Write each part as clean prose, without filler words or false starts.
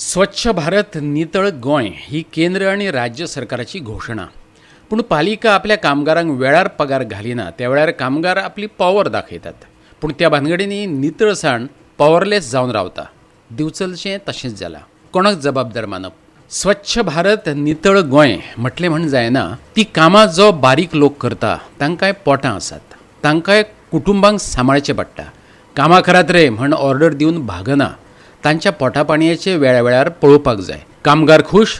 स्वच्छ भारत नितळ गोंय ही केंद्र आणि राज्य सरकाराची घोषणा. पूण पालिका आपल्या कामगारांक वेळार पगार घालिना त्या वेळार कामगार आपली पॉवर दाखयतात. पूण त्या भानगडींनी नितळसाण पॉवरलेस जावन रावता. दिवचलचें तशेंच जालां. कोणाक जबाबदार मानप? स्वच्छ भारत नितळ गोंय म्हटलें म्हण जायना. ती कामां जो बारीक लोक करता तांकांय पोटां आसात, तांकांय कुटुंबांक सांबाळचें पडटा. कामां करात रे म्हण ऑर्डर दिवन भागना. तांच्या पोटापाणयाचे वेळावेळार पळोवपाक जाय. कामगार खुश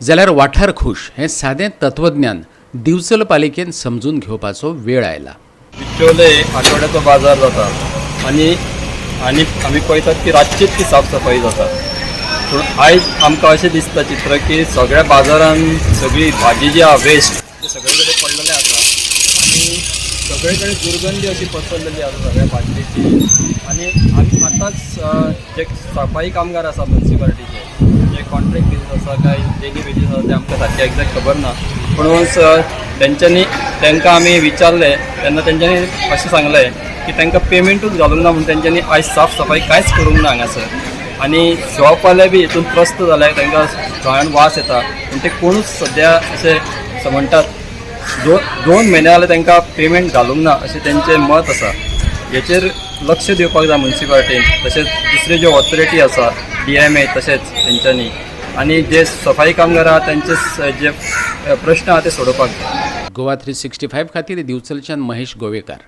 जाल्यार वाठार खुश हें सादें तत्वज्ञान दिवचल पालिकेन समजून घेवपाचो वेळ आयला. बिचोले आठवड्याचो बाजार जाता आनी आमी पळयतात की रातचीच ती साफसफाई जाता. पूण आयज आमकां अशें दिसता चित्र की सगळ्या बाजारान सगळी भाजी जी आहा वेस्ट ते सगळे कडेन पडलेले आसा आनी सगळे कडेन दुर्गंधी अशी पसरलेली आसा सगळ्या भाजयेची. आनी आमी आतांच जे सफाई कामगार आसा म्युन्सिपालिटीचे जे कॉन्ट्रॅक्ट बेजीस आसा काय डेली बेजीस आसा ते आमकां सारकें एक्झॅक्ट खबर ना. पूण तांकां आमी विचारले तेन्ना तेंच्यांनी अशें सांगलें की तांकां पेमेंटूच घालूंक ना म्हणून तेंच्यांनी आयज साफ सफाई कांयच करूंक ना हांगासर. आनी शॉपवाले बी हितून त्रस्त जाल्यात, तांकां दोळ्यान वास येता. पूण ते कोणूच सद्या अशें म्हणटात 2 म्हयने जाले तांकां पेमेंट घालूंक ना अशें तेंचें मत आसा. हेचेर लक्ष दिवपाक जाय म्युन्सिपालिटीन, तशेंच दुसरे जे ऑथॉरिटी आसा DMA तशेंच तेंच्यांनी. आनी जे सफाई कामगार आहा तेंचे जे प्रश्न आहा ते सोडोवपाक जाय. गोवा 365 खातीर दिवचलच्यान महेश गोवेकार.